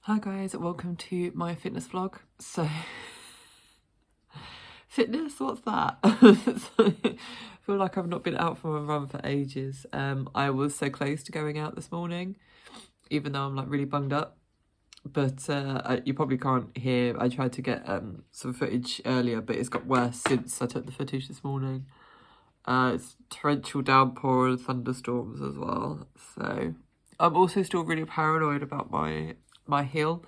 Hi guys, welcome to my fitness vlog. So, fitness, what's that? I feel like I've not been out for a run for ages. I was so close to going out this morning, even though I'm like really bunged up. But you probably can't hear, I tried to get some footage earlier, but it's got worse since I took the footage this morning. It's torrential downpour and thunderstorms as well. So, I'm also still really paranoid about my heel.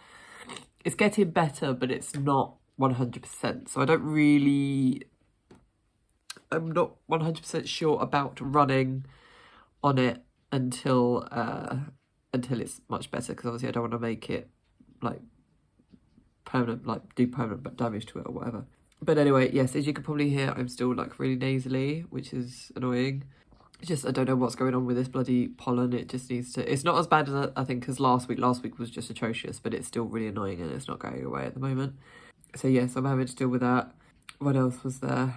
It's getting better, but it's not 100%. So I'm not 100% sure about running on it until it's much better, because obviously I don't want to make it like permanent, like do permanent damage to it or whatever. But anyway, yes, as you can probably hear, I'm still like really nasally, which is annoying. Just, I don't know what's going on with this bloody pollen. It just needs to, it's not as bad as I think as last week. Last week was just atrocious, but it's still really annoying and it's not going away at the moment. So yes, I'm having to deal with that. What else was there? I'm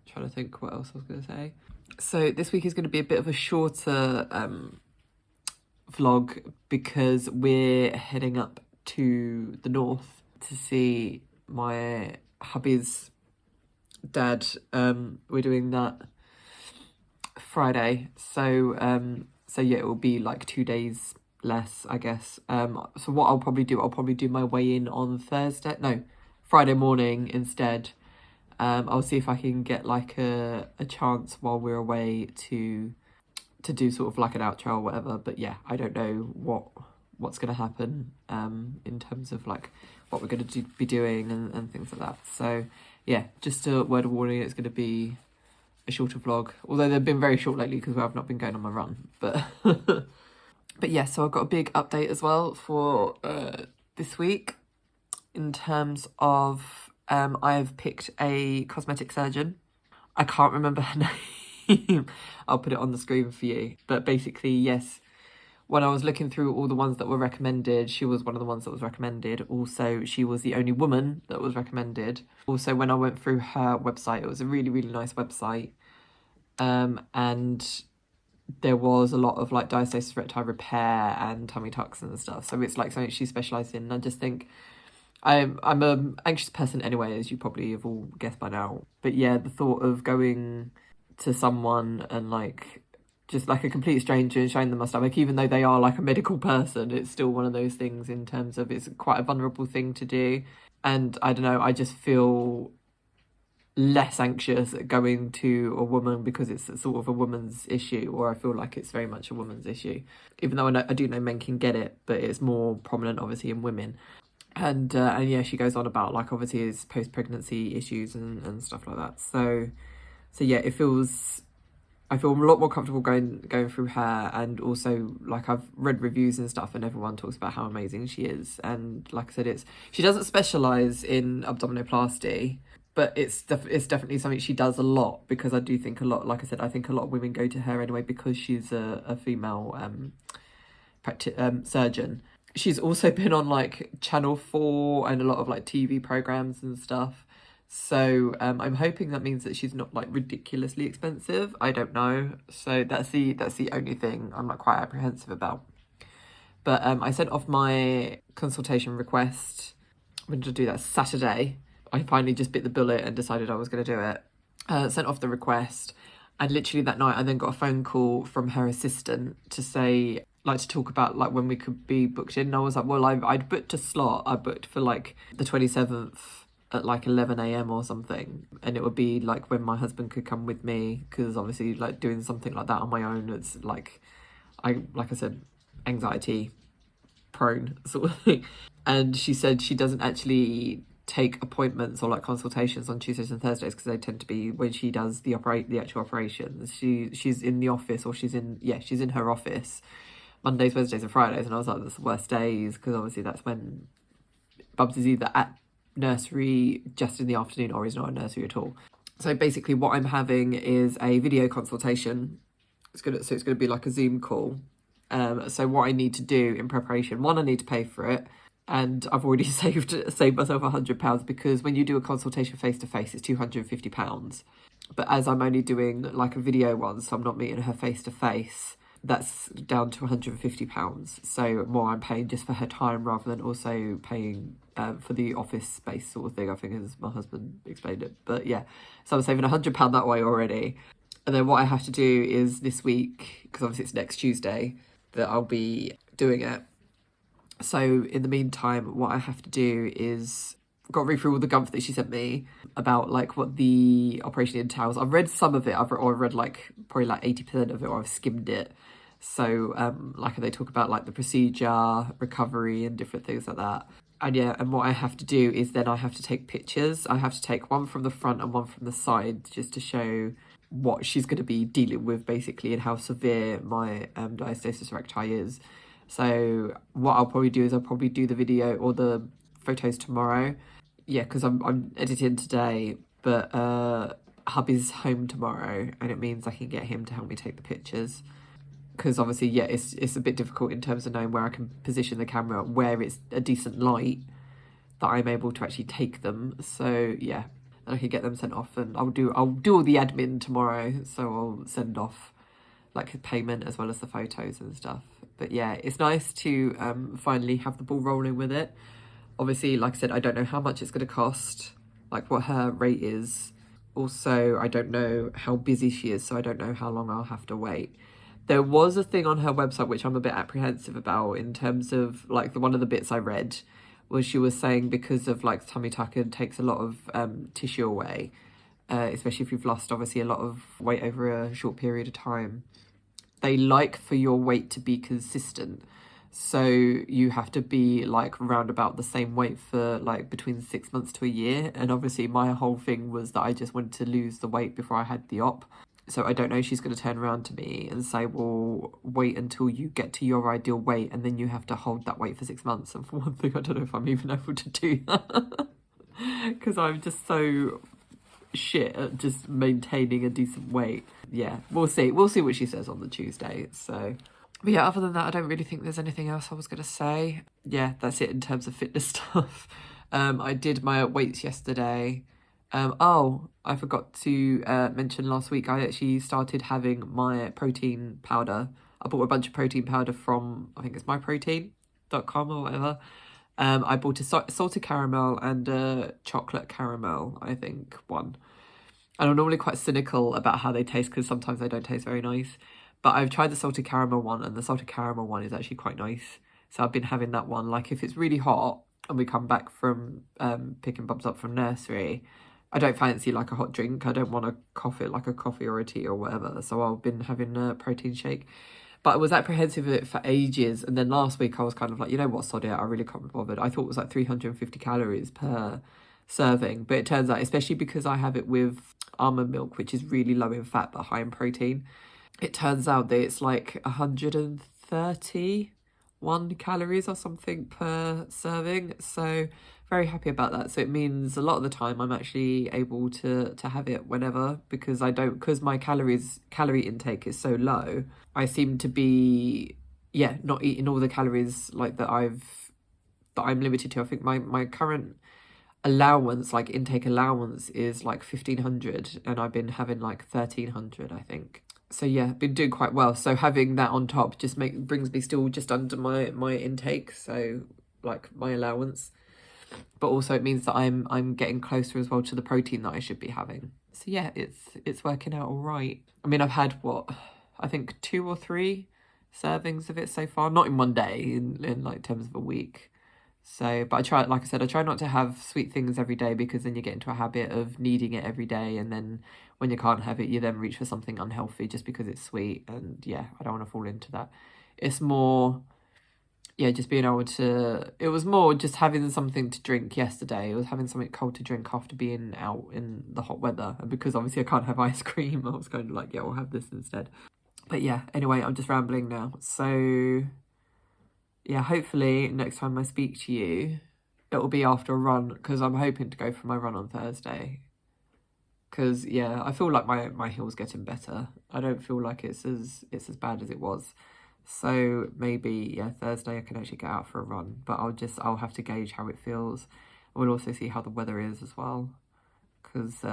trying to think what else I was going to say. So this week is going to be a bit of a shorter vlog, because we're heading up to the north to see my hubby's dad. We're doing that Friday, so yeah, it will be like 2 days less, I guess. So what I'll probably do my weigh in on Friday morning instead. I'll see if I can get like a chance while we're away to do sort of like an outro or whatever. But yeah, I don't know what's going to happen in terms of like what we're going to be doing and things like that. So yeah, just a word of warning, it's going to be a shorter vlog, although they've been very short lately because I've not been going on my run. But but yeah, so I've got a big update as well for this week in terms of I've picked a cosmetic surgeon. I can't remember her name. I'll put it on the screen for you. But basically, yes, when I was looking through all the ones that were recommended, she was one of the ones that was recommended. Also, she was the only woman that was recommended. Also, when I went through her website, it was a really, really nice website. And there was a lot of like diastasis recti repair and tummy tucks and stuff. So it's like something she specialised in. And I just think I'm an anxious person anyway, as you probably have all guessed by now. But yeah, the thought of going to someone and like just like a complete stranger and showing them my stomach, even though they are like a medical person, it's still one of those things in terms of it's quite a vulnerable thing to do. And I don't know, I just feel less anxious going to a woman because it's sort of a woman's issue, or I feel like it's very much a woman's issue, even though I do know men can get it, but it's more prominent obviously in women. And yeah, she goes on about like obviously his post-pregnancy issues and stuff like that. So yeah, I feel a lot more comfortable going through her. And also like I've read reviews and stuff and everyone talks about how amazing she is. And like I said, she doesn't specialise in abdominoplasty, but it's definitely something she does a lot, because I do think a lot, like I said, I think a lot of women go to her anyway because she's a female surgeon. She's also been on like Channel 4 and a lot of like TV programs and stuff. So I'm hoping that means that she's not like ridiculously expensive. I don't know. So that's the only thing I'm like quite apprehensive about. But I sent off my consultation request. When did I do that? Saturday. I finally just bit the bullet and decided I was going to do it. Sent off the request. And literally that night I then got a phone call from her assistant to say, like, to talk about like when we could be booked in. And I was like, well, I'd booked a slot. I booked for like the 27th at like 11 a.m. or something. And it would be like when my husband could come with me, because obviously like doing something like that on my own, it's like, like I said, anxiety prone sort of thing. And she said she doesn't actually take appointments or like consultations on Tuesdays and Thursdays, because they tend to be when she does the actual operations. She's in the office, or she's in her office Mondays, Wednesdays and Fridays. And I was like, that's the worst days, because obviously that's when Bubs is either at nursery just in the afternoon or he's not at nursery at all. So basically what I'm having is a video consultation. It's gonna be like a Zoom call. So what I need to do in preparation, one, I need to pay for it. And I've already saved myself £100, because when you do a consultation face-to-face, it's £250. But as I'm only doing like a video one, so I'm not meeting her face-to-face, that's down to £150. So more I'm paying just for her time rather than also paying for the office space sort of thing, I think, as my husband explained it. But yeah, so I'm saving £100 that way already. And then what I have to do is this week, because obviously it's next Tuesday that I'll be doing it. So in the meantime, what I have to do is got to read through all the gumph that she sent me about like what the operation entails. I've read some of it, I've read like probably like 80% of it, or I've skimmed it. So like they talk about like the procedure, recovery and different things like that. And yeah, and what I have to do is then I have to take pictures. I have to take one from the front and one from the side just to show what she's going to be dealing with basically and how severe my diastasis recti is. So what I'll probably do is I'll probably do the video or the photos tomorrow. Yeah, because I'm editing today, but hubby's home tomorrow and it means I can get him to help me take the pictures. Because obviously, yeah, it's a bit difficult in terms of knowing where I can position the camera, where it's a decent light that I'm able to actually take them. So yeah, and I can get them sent off, and I'll do all the admin tomorrow. So I'll send off like payment as well as the photos and stuff. But yeah, it's nice to finally have the ball rolling with it. Obviously, like I said, I don't know how much it's going to cost, like what her rate is. Also, I don't know how busy she is, so I don't know how long I'll have to wait. There was a thing on her website which I'm a bit apprehensive about in terms of like one of the bits I read was she was saying because of like tummy tuck, it takes a lot of tissue away, especially if you've lost obviously a lot of weight over a short period of time. They like for your weight to be consistent. So you have to be like around about the same weight for like between 6 months to a year. And obviously my whole thing was that I just wanted to lose the weight before I had the op. So I don't know if she's going to turn around to me and say, well, wait until you get to your ideal weight and then you have to hold that weight for 6 months. And for one thing, I don't know if I'm even able to do that. Because I'm just so shit at just maintaining a decent weight. Yeah, we'll see. We'll see what she says on the Tuesday. So, but yeah, other than that, I don't really think there's anything else I was going to say. Yeah, that's it in terms of fitness stuff. I did my weights yesterday. Oh, I forgot to mention last week, I actually started having my protein powder. I bought a bunch of protein powder from, I think it's myprotein.com or whatever. I bought a salted caramel and a chocolate caramel, I think, one. And I'm normally quite cynical about how they taste because sometimes they don't taste very nice. But I've tried the salted caramel one and the salted caramel one is actually quite nice. So I've been having that one. Like if it's really hot and we come back from picking Bubs up from nursery, I don't fancy like a hot drink. I don't want to cough it like a coffee or a tea or whatever. So I've been having a protein shake. But I was apprehensive of it for ages. And then last week I was kind of like, you know what, sod it, I really can't be bothered. I thought it was like 350 calories per serving. But it turns out, especially because I have it with almond milk, which is really low in fat but high in protein, it turns out that it's like 131 calories or something per serving. So very happy about that. So it means a lot of the time I'm actually able to have it whenever, because because my calorie intake is so low, I seem to be not eating all the calories like that I'm limited to. I think my current allowance, like intake allowance, is like 1,500 and I've been having like 1,300, I think. So yeah, been doing quite well. So having that on top just brings me still just under my intake, so like my allowance. But also it means that I'm getting closer as well to the protein that I should be having. So yeah, it's working out all right. I mean, I've had I think 2 or 3 servings of it so far, not in one day, in like terms of a week. So, but I try not to have sweet things every day, because then you get into a habit of needing it every day, and then when you can't have it, you then reach for something unhealthy just because it's sweet. And yeah, I don't want to fall into that. It's more, just being able to, it was more just having something to drink yesterday. It was having something cold to drink after being out in the hot weather. And because obviously I can't have ice cream, I was kind of like, yeah, we'll have this instead. But yeah, anyway, I'm just rambling now. So yeah, hopefully next time I speak to you, it'll be after a run, because I'm hoping to go for my run on Thursday. Because yeah, I feel like my heel's getting better. I don't feel like it's as bad as it was. So maybe Thursday I can actually get out for a run. But I'll have to gauge how it feels. We'll also see how the weather is as well. Because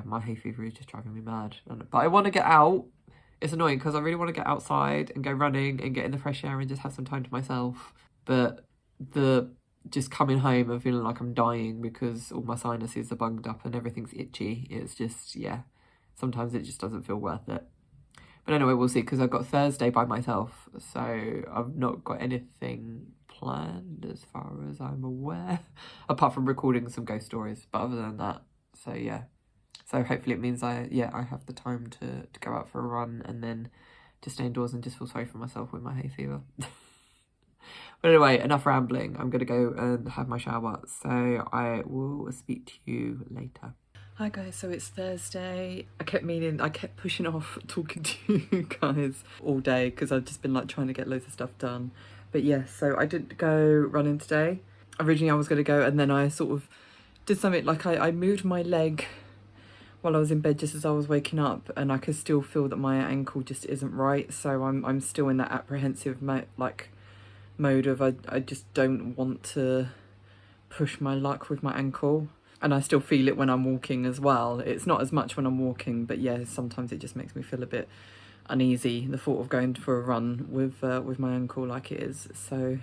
my hay fever is just driving me mad. But I want to get out. It's annoying because I really want to get outside and go running and get in the fresh air and just have some time to myself. But the just coming home and feeling like I'm dying because all my sinuses are bunged up and everything's itchy. It's just, yeah, sometimes it just doesn't feel worth it. But anyway, we'll see, because I've got Thursday by myself, so I've not got anything planned as far as I'm aware, apart from recording some ghost stories. But other than that, so yeah. So hopefully it means I have the time to go out for a run and then to stay indoors and just feel sorry for myself with my hay fever. But anyway, enough rambling. I'm going to go and have my shower, so I will speak to you later. Hi guys, so it's Thursday. I kept pushing off talking to you guys all day because I've just been like trying to get loads of stuff done. But yeah, so I didn't go running today. Originally I was going to go, and then I sort of did something like I moved my leg while I was in bed just as I was waking up, and I could still feel that my ankle just isn't right. So I'm still in that apprehensive mode of I just don't want to push my luck with my ankle. And I still feel it when I'm walking as well. It's not as much when I'm walking, but yeah, sometimes it just makes me feel a bit uneasy, the thought of going for a run with my ankle like it is. So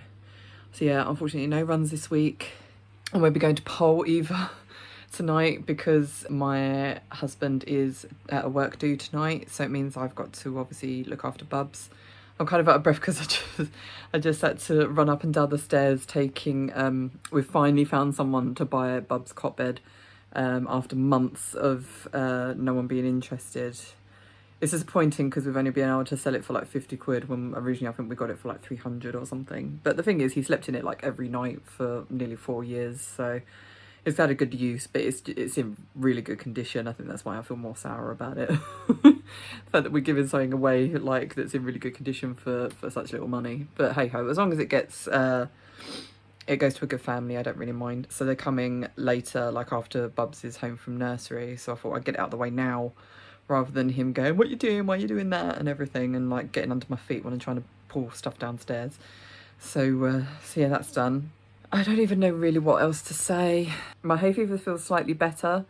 yeah, unfortunately no runs this week. I won't be going to Pole either tonight because my husband is at a work do tonight, so it means I've got to obviously look after Bubs. I'm kind of out of breath because I just had to run up and down the stairs taking, we've finally found someone to buy Bub's cot bed after months of no one being interested. It's disappointing because we've only been able to sell it for like 50 quid when originally I think we got it for like 300 or something. But the thing is, he slept in it like every night for nearly 4 years, so it's had a good use, but it's in really good condition. I think that's why I feel more sour about it. The fact that we're giving something away like that's in really good condition for such little money. But hey ho, as long as it gets it goes to a good family, I don't really mind. So they're coming later, like after Bubs is home from nursery. So I thought I'd get it out of the way now, rather than him going, "What you doing? Why are you doing that?" and everything, and like getting under my feet when I'm trying to pull stuff downstairs. So yeah, that's done. I don't even know really what else to say. My hay fever feels slightly better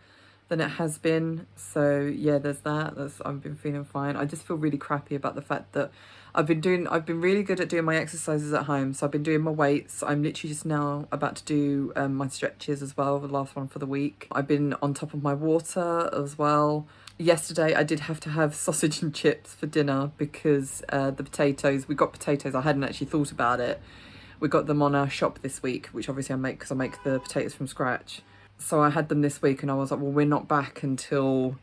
than it has been. So yeah, there's that. I've been feeling fine. I just feel really crappy about the fact that I've been really good at doing my exercises at home. So I've been doing my weights. I'm literally just now about to do my stretches as well, the last one for the week. I've been on top of my water as well. Yesterday I did have to have sausage and chips for dinner because we got potatoes. I hadn't actually thought about it. We got them on our shop this week, which obviously I make because I make the potatoes from scratch. So I had them this week and I was like, well, we're not back until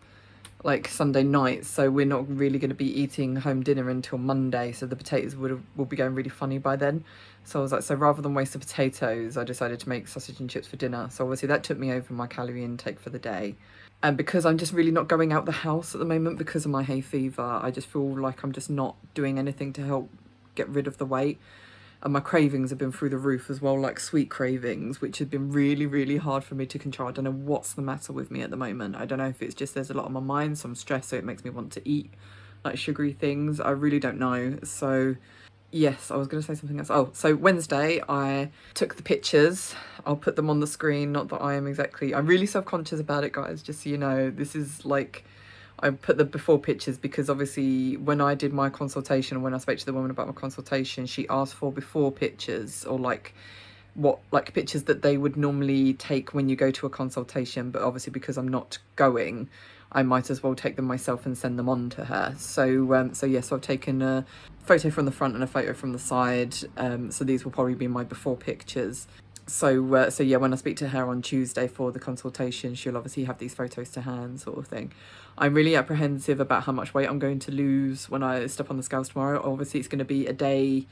like Sunday night, so we're not really going to be eating home dinner until Monday, so the potatoes will be going really funny by then. So I was like, so rather than waste the potatoes, I decided to make sausage and chips for dinner. So obviously that took me over my calorie intake for the day. And because I'm just really not going out the house at the moment because of my hay fever, I just feel like I'm just not doing anything to help get rid of the weight. And my cravings have been through the roof as well, like sweet cravings, which have been really, really hard for me to control. I don't know what's the matter with me at the moment. I don't know if it's just there's a lot on my mind, so I'm stressed, so it makes me want to eat like sugary things. I really don't know. So yes, I was going to say something else. Oh, so Wednesday I took the pictures. I'll put them on the screen. Not that I'm really self-conscious about it, guys, just so you know. This is like, I put the before pictures because obviously when I did my consultation, and when I spoke to the woman about my consultation, she asked for before pictures, or like pictures that they would normally take when you go to a consultation. But obviously because I'm not going, I might as well take them myself and send them on to her. So so I've taken a photo from the front and a photo from the side. So these will probably be my before pictures. So yeah, when I speak to her on Tuesday for the consultation, she'll obviously have these photos to hand, sort of thing. I'm really apprehensive about how much weight I'm going to lose when I step on the scales tomorrow. Obviously it's going to be a day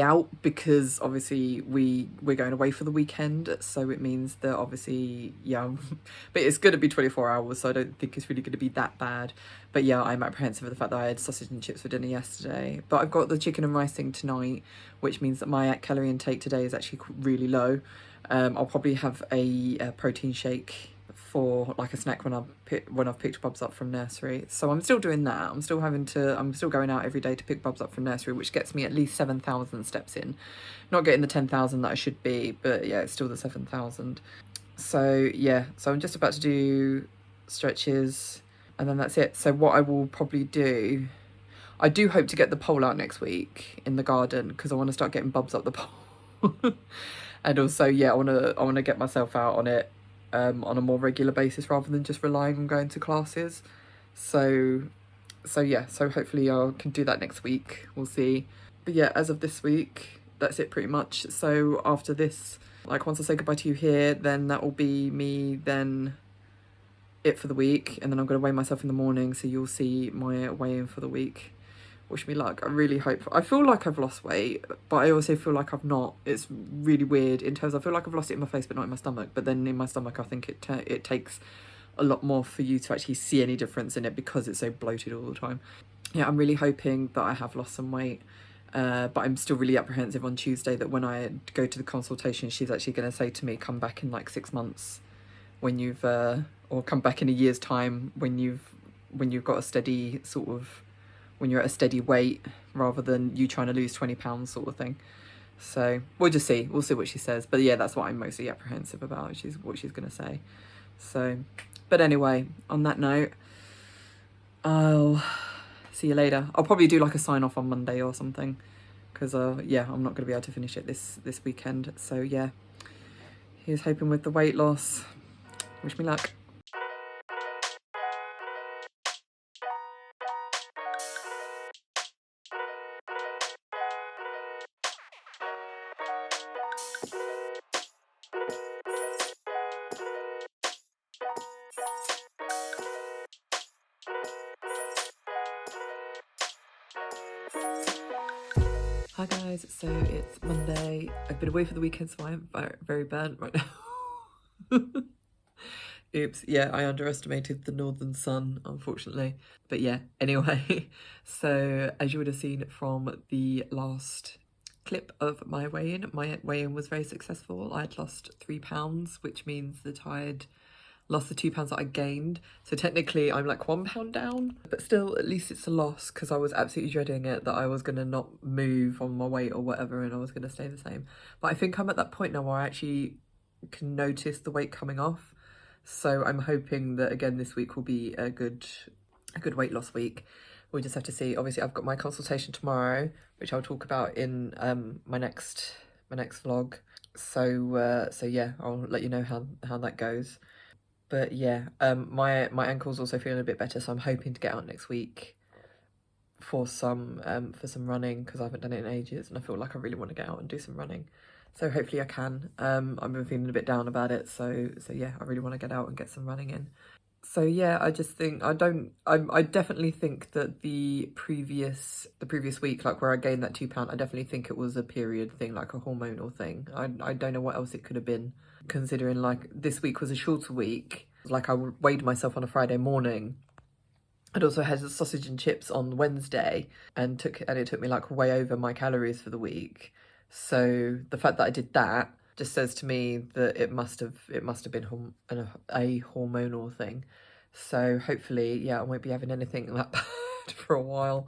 out because obviously we're going away for the weekend, so it means that obviously, yeah, but it's going to be 24 hours, so I don't think it's really going to be that bad. But yeah, I'm apprehensive of the fact that I had sausage and chips for dinner yesterday, but I've got the chicken and rice thing tonight, which means that my calorie intake today is actually really low. I'll probably have a protein shake for like a snack when I've picked Bubs up from nursery. So I'm still doing that. I'm still going out every day to pick Bubs up from nursery, which gets me at least 7,000 steps in. Not getting the 10,000 that I should be, but yeah, it's still the 7,000. So yeah, so I'm just about to do stretches and then that's it. So what I will probably do, I do hope to get the pole out next week in the garden because I want to start getting bubs up the pole. And also, yeah, I want to get myself out on it on a more regular basis rather than just relying on going to classes. So yeah, so hopefully I can do that next week. We'll see. But yeah, as of this week, that's it pretty much. So after this, like once I say goodbye to you here, then that will be me then it for the week, and then I'm going to weigh myself in the morning, so you'll see my weigh-in for the week. Wish me luck. I really hope. I feel like I've lost weight, but I also feel like I've not. It's really weird in terms of, I feel like I've lost it in my face but not in my stomach, but then in my stomach I think it takes a lot more for you to actually see any difference in it because it's so bloated all the time. Yeah, I'm really hoping that I have lost some weight, but I'm still really apprehensive on Tuesday that when I go to the consultation, she's actually going to say to me, come back in like 6 months when you've or come back in a year's time when you've got a steady sort of, when you're at a steady weight rather than you trying to lose 20 pounds sort of thing. So we'll just see. We'll see what she says. But yeah, that's what I'm mostly apprehensive about. What she's going to say. So, but anyway, on that note, I'll see you later. I'll probably do like a sign off on Monday or something because yeah, I'm not going to be able to finish it this weekend. So yeah, here's hoping with the weight loss. Wish me luck. Hi guys, so it's Monday. I've been away for the weekend, so I'm very burnt right now. Oops, yeah, I underestimated the northern sun, unfortunately. But yeah, anyway, so as you would have seen from the last clip of my weigh-in was very successful. I had lost 3 pounds, which means that I had lost the 2 pounds that I gained. So technically I'm like 1 pound down, but still at least it's a loss because I was absolutely dreading it that I was going to not move on my weight or whatever and I was going to stay the same. But I think I'm at that point now where I actually can notice the weight coming off. So I'm hoping that again this week will be a good weight loss week. We'll just have to see. Obviously I've got my consultation tomorrow, which I'll talk about in my next vlog. So yeah, I'll let you know how that goes. But yeah, my ankle's also feeling a bit better, so I'm hoping to get out next week for some running because I haven't done it in ages, and I feel like I really want to get out and do some running. So hopefully I can. I've been feeling a bit down about it, so yeah, I really want to get out and get some running in. So yeah, I just think I definitely think that the previous week, like where I gained that 2 pound, I definitely think it was a period thing, like a hormonal thing. I don't know what else it could have been, considering like this week was a shorter week. Like I weighed myself on a Friday morning. I'd also had sausage and chips on Wednesday and it took me like way over my calories for the week. So the fact that I did that just says to me that it must have been a hormonal thing. So hopefully, yeah, I won't be having anything that bad for a while.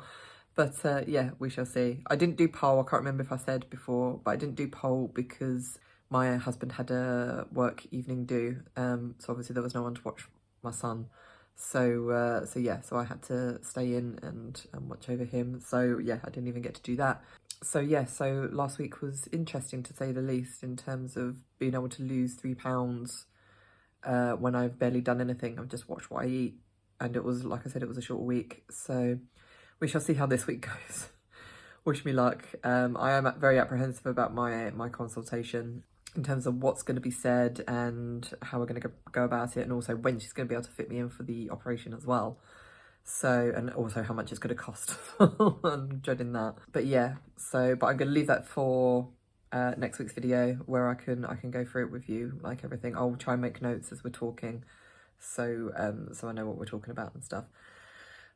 But yeah, we shall see. I didn't do poll. I can't remember if I said before, but I didn't do poll because my husband had a work evening do. So obviously there was no one to watch my son. So yeah, so I had to stay in and watch over him. So yeah, I didn't even get to do that. So yeah, so last week was interesting to say the least in terms of being able to lose 3 pounds when I've barely done anything. I've just watched what I eat, and it was, like I said, it was a short week. So we shall see how this week goes. Wish me luck. I am very apprehensive about my consultation in terms of what's going to be said and how we're going to go about it, and also when she's going to be able to fit me in for the operation as well. So, and also how much it's going to cost. I'm dreading that. But yeah, so, but I'm going to leave that for next week's video where I can go through it with you, like everything. I'll try and make notes as we're talking, so so I know what we're talking about and stuff.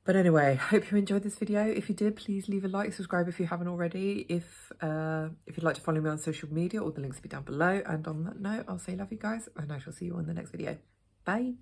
But anyway, hope you enjoyed this video. If you did, please leave a like, subscribe if you haven't already. If you'd like to follow me on social media, all the links will be down below. And on that note, I'll say love you guys, and I shall see you on the next video. Bye.